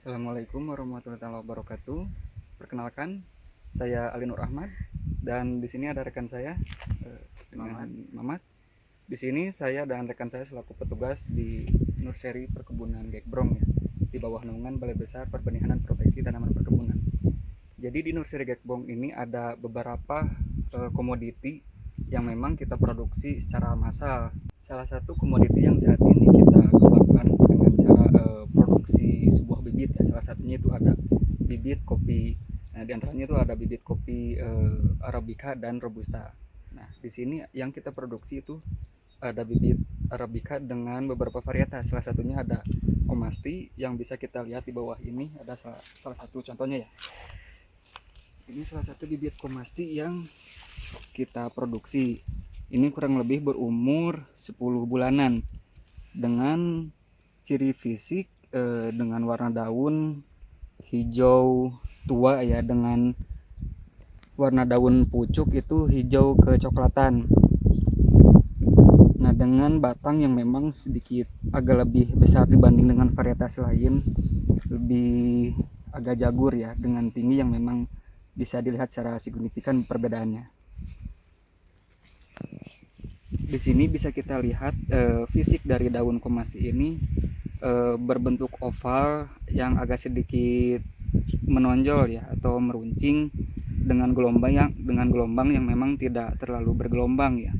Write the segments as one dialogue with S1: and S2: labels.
S1: Assalamualaikum warahmatullahi wabarakatuh. Perkenalkan, saya Ali Nur Ahmad dan di sini ada rekan saya dengan Mamat. Di sini saya dan rekan saya selaku petugas di Nursery Perkebunan Gekbrong ya, di bawah naungan Balai Besar Perbenihan dan Proteksi Tanaman Perkebunan. Jadi di Nursery Gekbrong ini ada beberapa komoditi yang memang kita produksi secara massal. Salah satu komoditi yang saat ini kita kembangkan dengan cara produksi sebuah bibit ya. Salah satunya itu ada bibit kopi. Nah, di antaranya itu ada bibit kopi Arabica dan Robusta. Nah, di sini yang kita produksi itu ada bibit Arabica dengan beberapa varietas. Salah satunya ada Komasti yang bisa kita lihat di bawah ini ada salah satu contohnya ya. Ini salah satu bibit Komasti yang kita produksi. Ini kurang lebih berumur 10 bulanan dengan ciri fisik dengan warna daun hijau tua ya, dengan warna daun pucuk itu hijau kecoklatan. Nah, dengan batang yang memang sedikit agak lebih besar dibanding dengan varietas lain, lebih agak jagur ya, dengan tinggi yang memang bisa dilihat secara signifikan perbedaannya. Di sini bisa kita lihat fisik dari daun komasti ini berbentuk oval yang agak sedikit menonjol ya, atau meruncing dengan gelombang yang memang tidak terlalu bergelombang ya.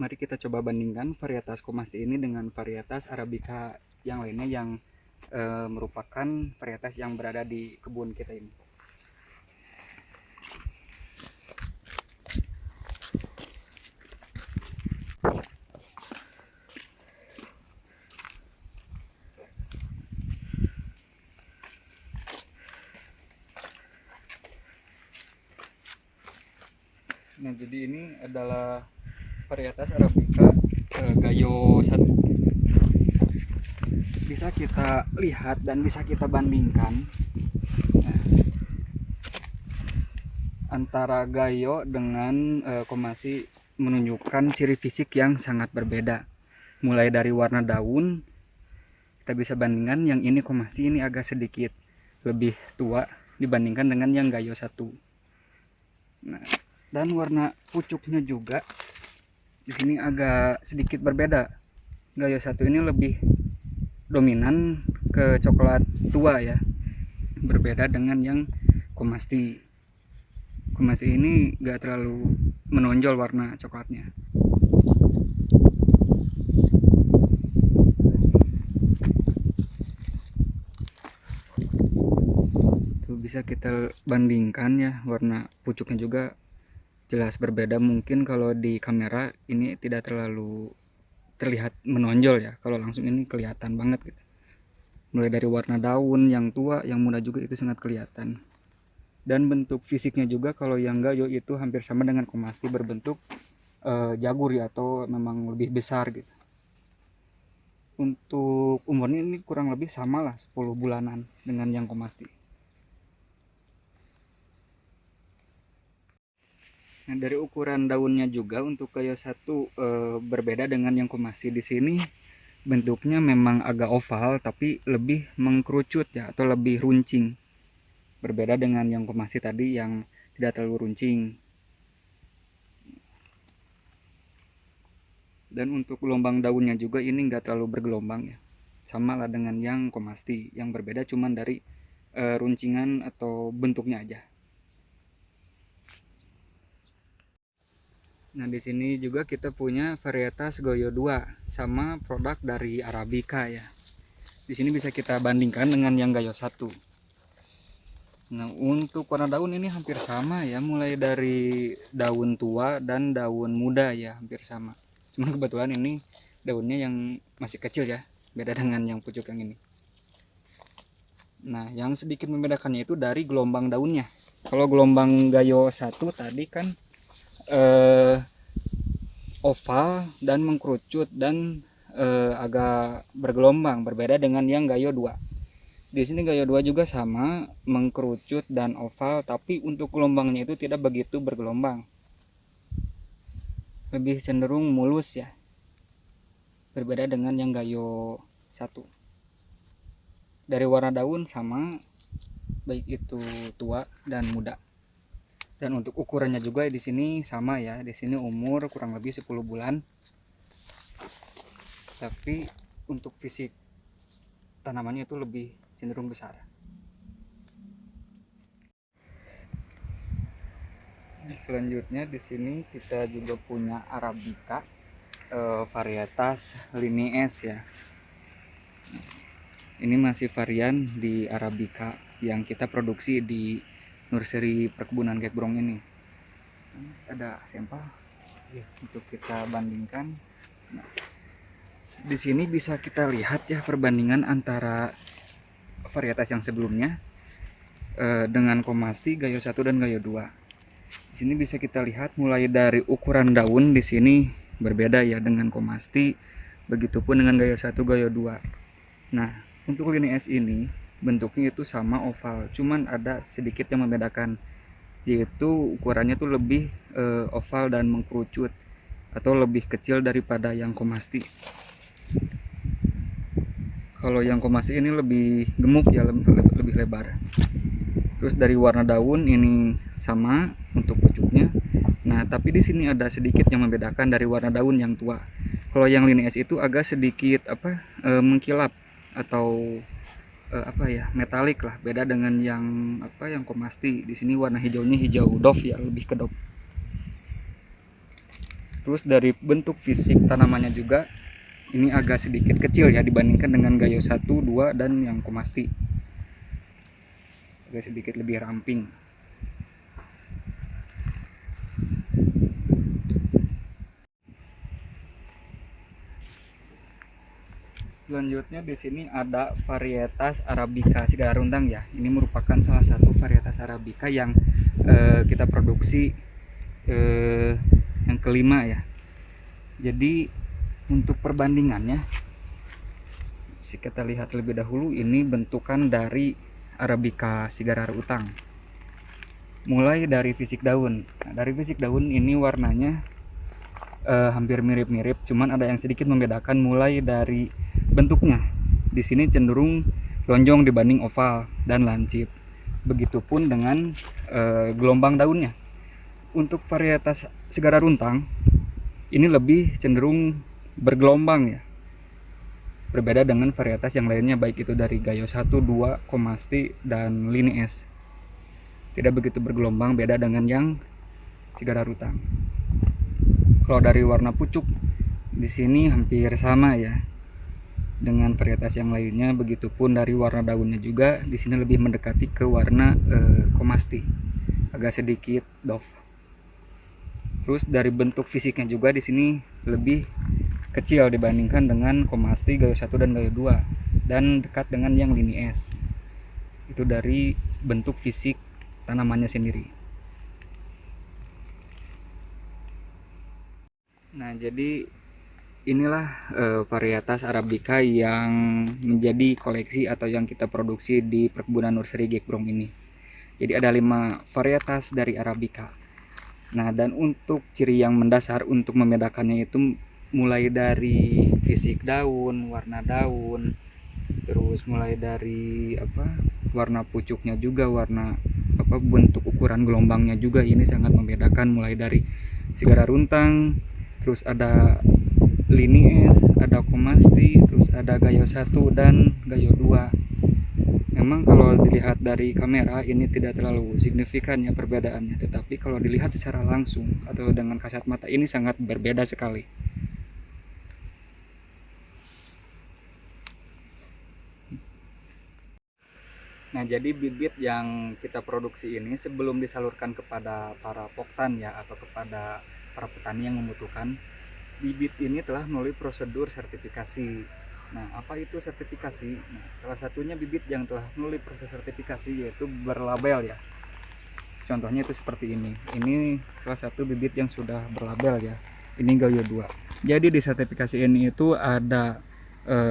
S1: Mari kita coba bandingkan varietas komasti ini dengan varietas Arabica yang lainnya yang merupakan varietas yang berada di kebun kita ini. Nah, jadi ini adalah varietas Arabica Gayo 1. Bisa kita lihat dan bisa kita bandingkan antara Gayo dengan Komasi menunjukkan ciri fisik yang sangat berbeda. Mulai dari warna daun, kita bisa bandingkan yang ini Komasi ini agak sedikit lebih tua dibandingkan dengan yang Gayo 1. Nah, dan warna pucuknya juga di sini agak sedikit berbeda. Gayo 1 ini lebih dominan ke coklat tua ya, berbeda dengan yang Komasti. Komasti ini gak terlalu menonjol warna coklatnya. Tuh bisa kita bandingkan ya, warna pucuknya juga jelas berbeda. Mungkin kalau di kamera ini tidak terlalu terlihat menonjol ya, kalau langsung ini kelihatan banget gitu. Mulai dari warna daun yang tua, yang muda juga itu sangat kelihatan. Dan bentuk fisiknya juga kalau yang Gayo itu hampir sama dengan Komasti, berbentuk jagur ya, atau memang lebih besar gitu. Untuk umurnya ini kurang lebih sama lah, 10 bulanan dengan yang Komasti. Nah, dari ukuran daunnya juga untuk Gayo 1 berbeda dengan yang Komasti. Di sini bentuknya memang agak oval tapi lebih mengkerucut ya, atau lebih runcing. Berbeda dengan yang Komasti tadi yang tidak terlalu runcing. Dan untuk gelombang daunnya juga ini enggak terlalu bergelombang ya. Sama lah dengan yang Komasti. Yang berbeda cuman dari runcingan atau bentuknya aja. Nah, di sini juga kita punya varietas Goyo 2 sama produk dari Arabica ya. Di sini bisa kita bandingkan dengan yang Gayo 1. Nah, untuk warna daun ini hampir sama ya, mulai dari daun tua dan daun muda ya, hampir sama. Cuma kebetulan ini daunnya yang masih kecil ya, beda dengan yang pucuk yang ini. Nah, yang sedikit membedakannya itu dari gelombang daunnya. Kalau gelombang Gayo 1 tadi kan oval dan mengkerucut dan agak bergelombang, berbeda dengan yang Gayo 2. Di sini Gayo 2 juga sama, mengkerucut dan oval, tapi untuk gelombangnya itu tidak begitu bergelombang. Lebih cenderung mulus ya. berbeda dengan yang Gayo 1. Dari warna daun sama, baik itu tua dan muda. Dan untuk ukurannya juga di sini sama ya. Di sini umur kurang lebih 10 bulan. Tapi untuk fisik tanamannya itu lebih cenderung besar. Selanjutnya di sini kita juga punya Arabica varietas Linies ya. Ini masih varian di Arabica yang kita produksi di nursery perkebunan Gekbrong ini. Ada sampel untuk kita bandingkan. Nah, di sini bisa kita lihat ya perbandingan antara varietas yang sebelumnya dengan Komasti Gayo 1 dan Gayo 2. Di sini bisa kita lihat mulai dari ukuran daun di sini berbeda ya dengan Komasti, begitupun dengan Gayo 1, Gayo 2. Nah, untuk Linies ini bentuknya itu sama oval, cuman ada sedikit yang membedakan, yaitu ukurannya tuh lebih oval dan mengkerucut atau lebih kecil daripada yang Komasti. Kalau yang Komasti ini lebih gemuk ya, lebih lebar. Terus dari warna daun ini sama untuk pucuknya. Nah, tapi di sini ada sedikit yang membedakan dari warna daun yang tua. Kalau yang Linies itu agak sedikit mengkilap atau metalik lah, beda dengan yang Komasti. Di sini warna hijaunya hijau dof ya, lebih ke dof. Terus dari bentuk fisik tanamannya juga ini agak sedikit kecil ya dibandingkan dengan Gayo 1, 2 dan yang Komasti. Agak sedikit lebih ramping. Selanjutnya di sini ada varietas Arabica Sigara Runtang ya. Ini merupakan salah satu varietas Arabica yang kita produksi yang kelima ya. Jadi untuk perbandingannya, bisa kita lihat lebih dahulu ini bentukan dari Arabica Sigara Runtang. Mulai dari fisik daun. Nah, dari fisik daun ini warnanya hampir mirip-mirip, cuman ada yang sedikit membedakan mulai dari bentuknya. Di sini cenderung lonjong dibanding oval dan lancip. Begitupun dengan gelombang daunnya. Untuk varietas Sigara Runtang ini lebih cenderung bergelombang ya. Berbeda dengan varietas yang lainnya, baik itu dari Gayo 1, 2, Komasti dan Linies. Tidak begitu bergelombang, beda dengan yang Sigara Runtang. Kalau dari warna pucuk di sini hampir sama ya dengan varietas yang lainnya, begitupun dari warna daunnya juga di sini lebih mendekati ke warna Komasti, agak sedikit dof. Terus dari bentuk fisiknya juga di sini lebih kecil dibandingkan dengan Komasti Gayo 1 dan Gayo 2 dan dekat dengan yang Linies. Itu dari bentuk fisik tanamannya sendiri. Nah, jadi inilah varietas Arabica yang menjadi koleksi atau yang kita produksi di perkebunan nursery Gekbrong ini. Jadi ada 5 varietas dari Arabica. Nah, dan untuk ciri yang mendasar untuk membedakannya itu mulai dari fisik daun, warna daun, terus mulai dari warna pucuknya juga, warna bentuk ukuran gelombangnya juga ini sangat membedakan, mulai dari Sigara Runtang, terus ada Linies, ada Komasti, terus ada Gayo 1 dan Gayo 2. Memang kalau dilihat dari kamera ini tidak terlalu signifikan ya perbedaannya, tetapi kalau dilihat secara langsung atau dengan kasat mata ini sangat berbeda sekali. Nah, jadi bibit yang kita produksi ini sebelum disalurkan kepada para poktan ya atau kepada para petani yang membutuhkan, bibit ini telah melalui prosedur sertifikasi. Nah, apa itu sertifikasi? Nah, salah satunya bibit yang telah melalui proses sertifikasi yaitu berlabel ya. Contohnya itu seperti ini. Ini salah satu bibit yang sudah berlabel ya. Ini Gayo 2. Jadi di sertifikasi ini itu ada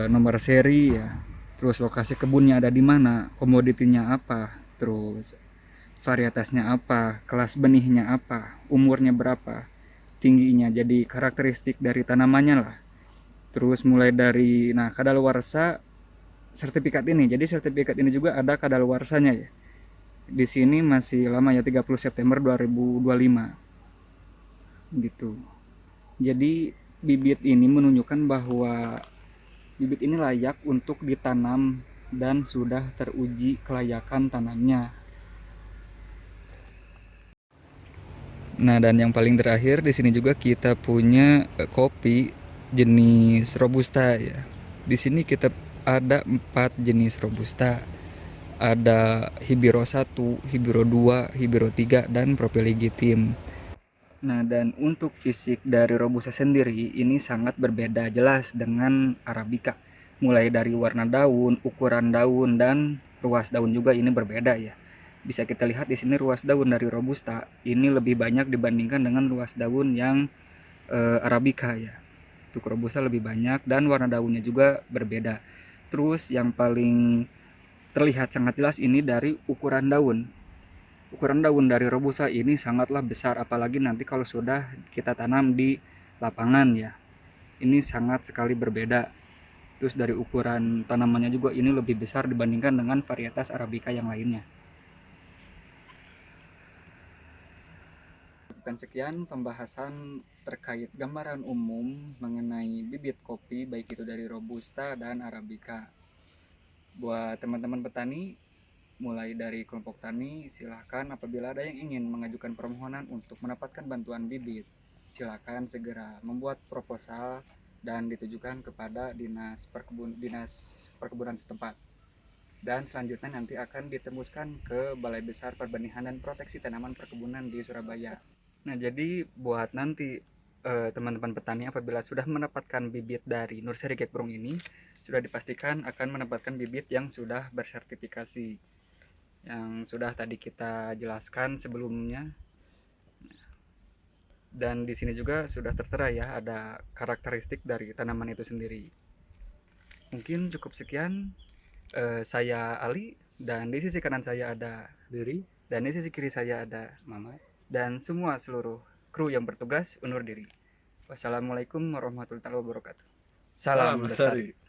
S1: nomor seri ya. Terus lokasi kebunnya ada di mana, komoditinya apa, terus varietasnya apa, kelas benihnya apa, umurnya berapa, tingginya, jadi karakteristik dari tanamannya lah. Terus mulai dari kadaluarsa sertifikat ini. Jadi sertifikat ini juga ada kadaluarsanya ya. Di sini masih lama ya, 30 September 2025 gitu. Jadi bibit ini menunjukkan bahwa bibit ini layak untuk ditanam dan sudah teruji kelayakan tanamnya. Nah, dan yang paling terakhir di sini juga kita punya kopi jenis robusta ya. Di sini kita ada 4 jenis robusta. Ada Hibiro 1, Hibiro 2, Hibiro 3 dan Propiligitim. Nah, dan untuk fisik dari robusta sendiri ini sangat berbeda jelas dengan Arabica. Mulai dari warna daun, ukuran daun dan ruas daun juga ini berbeda ya. Bisa kita lihat di sini ruas daun dari robusta ini lebih banyak dibandingkan dengan ruas daun yang Arabica ya. Untuk robusta lebih banyak dan warna daunnya juga berbeda. Terus yang paling terlihat sangat jelas ini dari ukuran daun. Ukuran daun dari robusta ini sangatlah besar, apalagi nanti kalau sudah kita tanam di lapangan ya. Ini sangat sekali berbeda. Terus dari ukuran tanamannya juga ini lebih besar dibandingkan dengan varietas Arabica yang lainnya. Dan sekian pembahasan terkait gambaran umum mengenai bibit kopi baik itu dari robusta dan Arabica. Buat teman-teman petani, mulai dari kelompok tani, silahkan apabila ada yang ingin mengajukan permohonan untuk mendapatkan bantuan bibit, silahkan segera membuat proposal dan ditujukan kepada dinas perkebunan setempat. Dan selanjutnya nanti akan ditembuskan ke Balai Besar Perbenihan dan Proteksi Tanaman Perkebunan di Surabaya. Nah, jadi buat nanti teman-teman petani apabila sudah mendapatkan bibit dari nursery Gekbrong ini, sudah dipastikan akan mendapatkan bibit yang sudah bersertifikasi, yang sudah tadi kita jelaskan sebelumnya. Dan di sini juga sudah tertera ya, ada karakteristik dari tanaman itu sendiri. Mungkin cukup sekian. Saya Ali, dan di sisi kanan saya ada
S2: Diri
S1: dan di sisi kiri saya ada
S2: Mama.
S1: dan semua seluruh kru yang bertugas undur diri. Wassalamualaikum warahmatullahi wabarakatuh.
S2: Salam
S1: Salam
S2: lestari.
S1: lestari.